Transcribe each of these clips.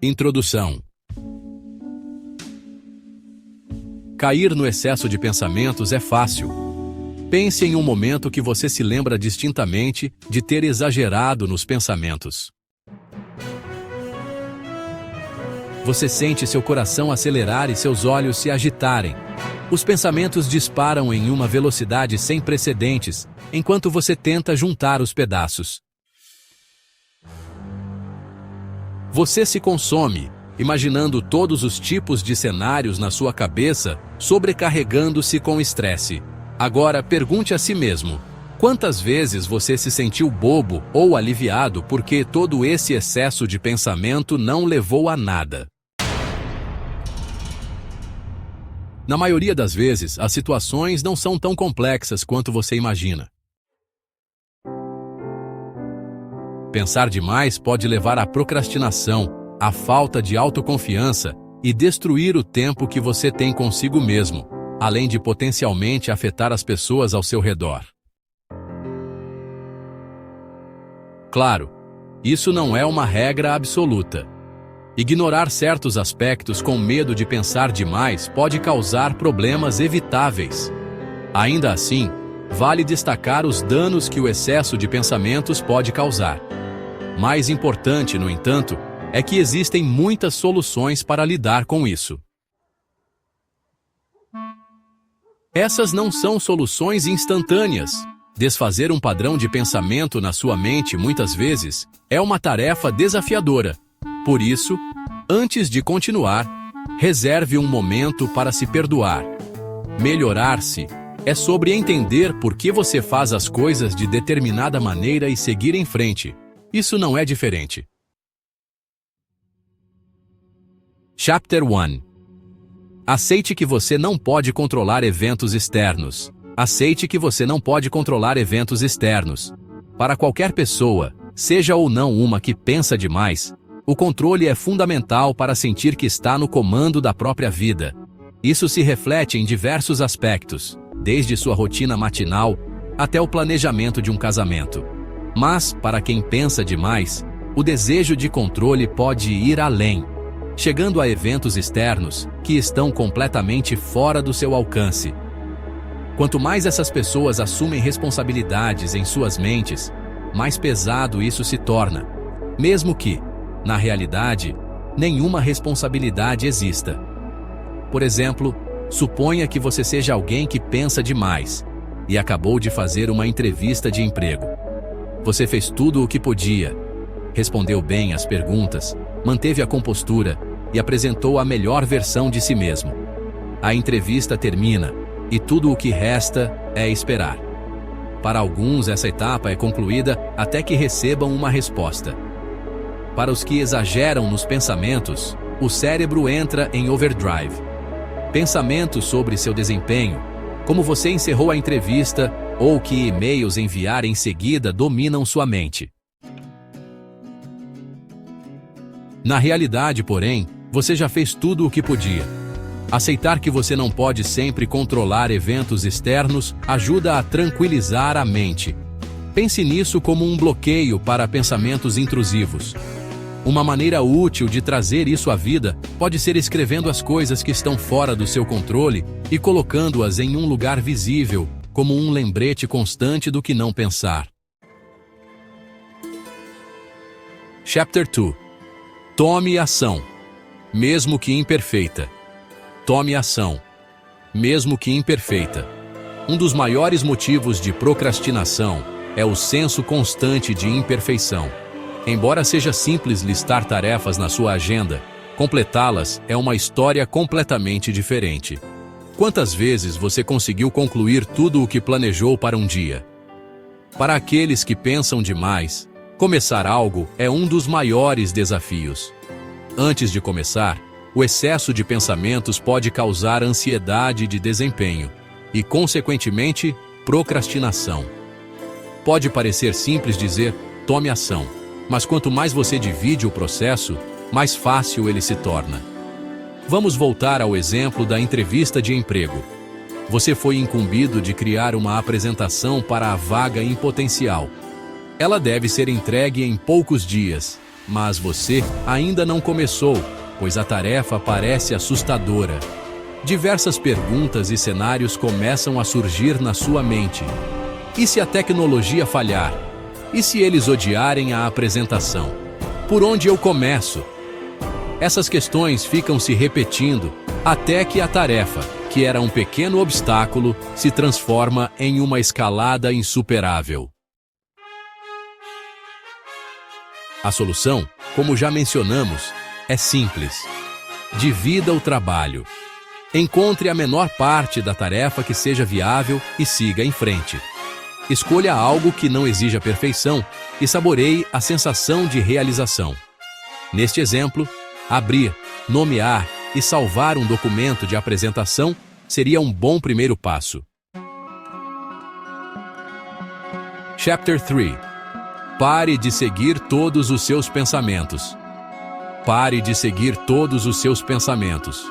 Introdução. Cair no excesso de pensamentos é fácil. Pense em um momento que você se lembra distintamente de ter exagerado nos pensamentos. Você sente seu coração acelerar e seus olhos se agitarem. Os pensamentos disparam em uma velocidade sem precedentes, enquanto você tenta juntar os pedaços. Você se consome, imaginando todos os tipos de cenários na sua cabeça, sobrecarregando-se com estresse. Agora pergunte a si mesmo: quantas vezes você se sentiu bobo ou aliviado porque todo esse excesso de pensamento não levou a nada? Na maioria das vezes, as situações não são tão complexas quanto você imagina. Pensar demais pode levar à procrastinação, à falta de autoconfiança e destruir o tempo que você tem consigo mesmo, além de potencialmente afetar as pessoas ao seu redor. Claro, isso não é uma regra absoluta. Ignorar certos aspectos com medo de pensar demais pode causar problemas evitáveis. Ainda assim, vale destacar os danos que o excesso de pensamentos pode causar. Mais importante, no entanto, é que existem muitas soluções para lidar com isso. Essas não são soluções instantâneas. Desfazer um padrão de pensamento na sua mente muitas vezes é uma tarefa desafiadora. Por isso, antes de continuar, reserve um momento para se perdoar. Melhorar-se é sobre entender por que você faz as coisas de determinada maneira e seguir em frente. Isso não é diferente. Chapter 1. Aceite que você não pode controlar eventos externos. Aceite que você não pode controlar eventos externos. Para qualquer pessoa, seja ou não uma que pensa demais, o controle é fundamental para sentir que está no comando da própria vida. Isso se reflete em diversos aspectos, desde sua rotina matinal até o planejamento de um casamento. Mas, para quem pensa demais, o desejo de controle pode ir além, chegando a eventos externos que estão completamente fora do seu alcance. Quanto mais essas pessoas assumem responsabilidades em suas mentes, mais pesado isso se torna, mesmo que, na realidade, nenhuma responsabilidade exista. Por exemplo, suponha que você seja alguém que pensa demais e acabou de fazer uma entrevista de emprego. Você fez tudo o que podia, respondeu bem às perguntas, manteve a compostura e apresentou a melhor versão de si mesmo. A entrevista termina e tudo o que resta é esperar. Para alguns, essa etapa é concluída até que recebam uma resposta. Para os que exageram nos pensamentos, o cérebro entra em overdrive. Pensamentos sobre seu desempenho, como você encerrou a entrevista ou que e-mails enviar em seguida dominam sua mente. Na realidade, porém, você já fez tudo o que podia. Aceitar que você não pode sempre controlar eventos externos ajuda a tranquilizar a mente. Pense nisso como um bloqueio para pensamentos intrusivos. Uma maneira útil de trazer isso à vida pode ser escrevendo as coisas que estão fora do seu controle e colocando-as em um lugar visível, como um lembrete constante do que não pensar. Chapter 2. Tome ação, mesmo que imperfeita. Tome ação, mesmo que imperfeita. Um dos maiores motivos de procrastinação é o senso constante de imperfeição. Embora seja simples listar tarefas na sua agenda, completá-las é uma história completamente diferente. Quantas vezes você conseguiu concluir tudo o que planejou para um dia? Para aqueles que pensam demais, começar algo é um dos maiores desafios. Antes de começar, o excesso de pensamentos pode causar ansiedade de desempenho e, consequentemente, procrastinação. Pode parecer simples dizer, tome ação, mas quanto mais você divide o processo, mais fácil ele se torna. Vamos voltar ao exemplo da entrevista de emprego. Você foi incumbido de criar uma apresentação para a vaga em potencial. Ela deve ser entregue em poucos dias. Mas você ainda não começou, pois a tarefa parece assustadora. Diversas perguntas e cenários começam a surgir na sua mente. E se a tecnologia falhar? E se eles odiarem a apresentação? Por onde eu começo? Essas questões ficam se repetindo até que a tarefa, que era um pequeno obstáculo, se transforma em uma escalada insuperável. A solução, como já mencionamos, é simples. Divida o trabalho. Encontre a menor parte da tarefa que seja viável e siga em frente. Escolha algo que não exija perfeição e saboreie a sensação de realização. Neste exemplo, abrir, nomear e salvar um documento de apresentação seria um bom primeiro passo. Chapter 3. Pare de seguir todos os seus pensamentos. Pare de seguir todos os seus pensamentos.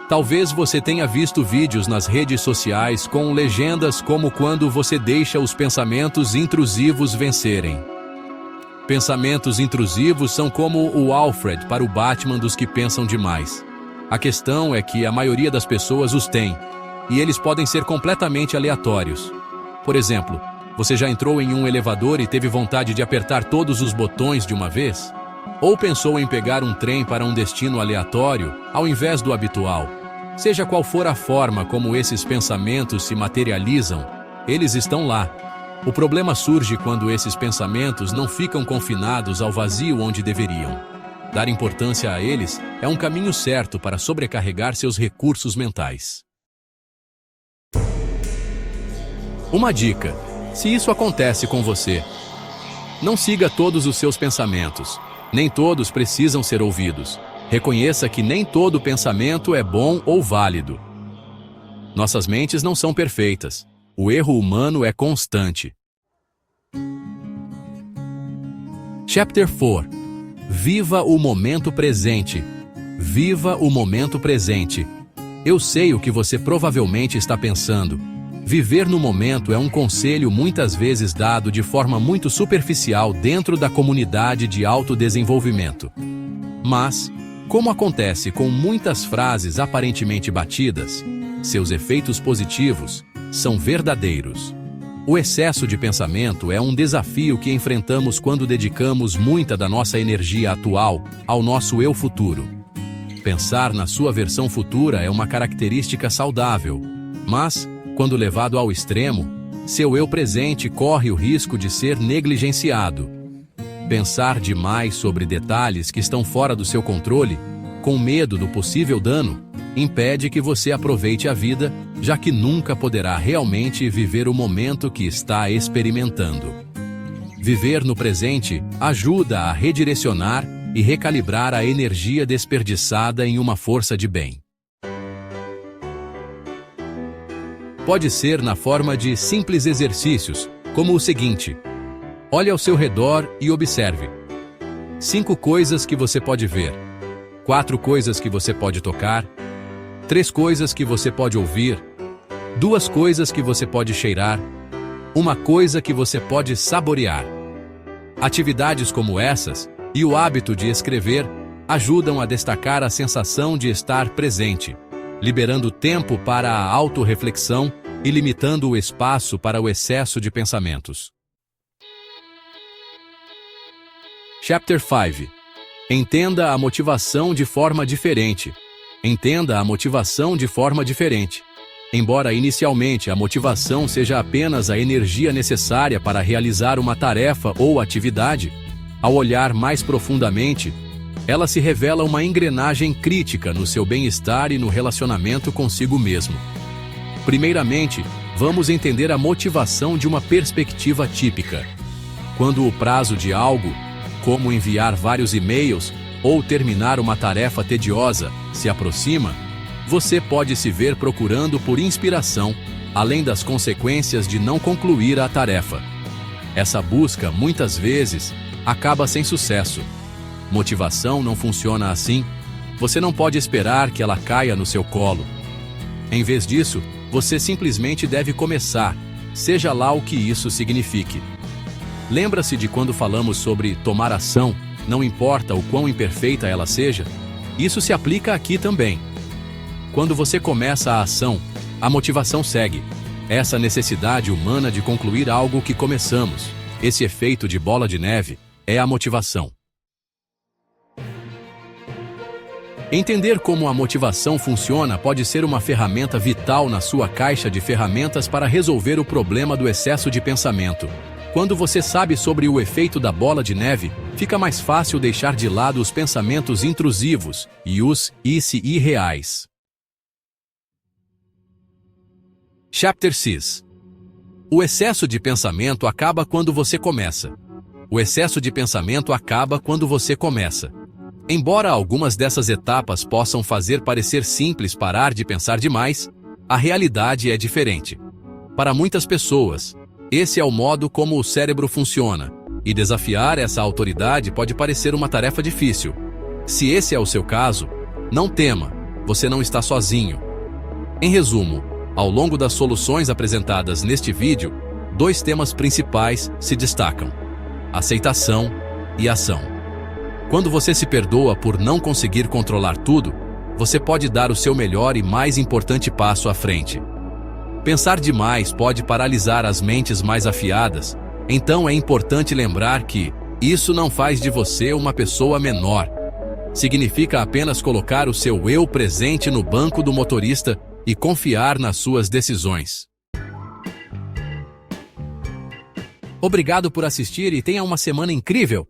Talvez você tenha visto vídeos nas redes sociais com legendas como quando você deixa os pensamentos intrusivos vencerem. Pensamentos intrusivos são como o Alfred para o Batman dos que pensam demais. A questão é que a maioria das pessoas os tem, e eles podem ser completamente aleatórios. Por exemplo, você já entrou em um elevador e teve vontade de apertar todos os botões de uma vez? Ou pensou em pegar um trem para um destino aleatório, ao invés do habitual? Seja qual for a forma como esses pensamentos se materializam, eles estão lá. O problema surge quando esses pensamentos não ficam confinados ao vazio onde deveriam. Dar importância a eles é um caminho certo para sobrecarregar seus recursos mentais. Uma dica: se isso acontece com você, não siga todos os seus pensamentos. Nem todos precisam ser ouvidos. Reconheça que nem todo pensamento é bom ou válido. Nossas mentes não são perfeitas. O erro humano é constante. Chapter 4. Viva o momento presente. Viva o momento presente. Eu sei o que você provavelmente está pensando. Viver no momento é um conselho muitas vezes dado de forma muito superficial dentro da comunidade de autodesenvolvimento. Mas, como acontece com muitas frases aparentemente batidas, seus efeitos positivos são verdadeiros. O excesso de pensamento é um desafio que enfrentamos quando dedicamos muita da nossa energia atual ao nosso eu futuro. Pensar na sua versão futura é uma característica saudável, mas, quando levado ao extremo, seu eu presente corre o risco de ser negligenciado. Pensar demais sobre detalhes que estão fora do seu controle, com medo do possível dano, impede que você aproveite a vida, já que nunca poderá realmente viver o momento que está experimentando. Viver no presente ajuda a redirecionar e recalibrar a energia desperdiçada em uma força de bem. Pode ser na forma de simples exercícios, como o seguinte: olhe ao seu redor e observe. 5 coisas que você pode ver. 4 coisas que você pode tocar. 3 coisas que você pode ouvir. 2 coisas que você pode cheirar. 1 coisa que você pode saborear. Atividades como essas e o hábito de escrever ajudam a destacar a sensação de estar presente, liberando tempo para a autorreflexão e limitando o espaço para o excesso de pensamentos. Chapter 5. Entenda a motivação de forma diferente. Entenda a motivação de forma diferente. Embora inicialmente a motivação seja apenas a energia necessária para realizar uma tarefa ou atividade, ao olhar mais profundamente, ela se revela uma engrenagem crítica no seu bem-estar e no relacionamento consigo mesmo. Primeiramente, vamos entender a motivação de uma perspectiva típica. Quando o prazo de algo, como enviar vários e-mails ou terminar uma tarefa tediosa, se aproxima, você pode se ver procurando por inspiração, além das consequências de não concluir a tarefa. Essa busca, muitas vezes, acaba sem sucesso. Motivação não funciona assim. Você não pode esperar que ela caia no seu colo. Em vez disso, você simplesmente deve começar, seja lá o que isso signifique. Lembra-se de quando falamos sobre tomar ação não importa o quão imperfeita ela seja, isso se aplica aqui também. Quando você começa a ação, a motivação segue. Essa necessidade humana de concluir algo que começamos, esse efeito de bola de neve, é a motivação. Entender como a motivação funciona pode ser uma ferramenta vital na sua caixa de ferramentas para resolver o problema do excesso de pensamento. Quando você sabe sobre o efeito da bola de neve, fica mais fácil deixar de lado os pensamentos intrusivos e os irreais. Chapter 6. O excesso de pensamento acaba quando você começa. O excesso de pensamento acaba quando você começa. Embora algumas dessas etapas possam fazer parecer simples parar de pensar demais, a realidade é diferente. Para muitas pessoas, esse é o modo como o cérebro funciona, e desafiar essa autoridade pode parecer uma tarefa difícil. Se esse é o seu caso, não tema, você não está sozinho. Em resumo, ao longo das soluções apresentadas neste vídeo, 2 temas principais se destacam: aceitação e ação. Quando você se perdoa por não conseguir controlar tudo, você pode dar o seu melhor e mais importante passo à frente. Pensar demais pode paralisar as mentes mais afiadas, então é importante lembrar que isso não faz de você uma pessoa menor. Significa apenas colocar o seu eu presente no banco do motorista e confiar nas suas decisões. Obrigado por assistir e tenha uma semana incrível!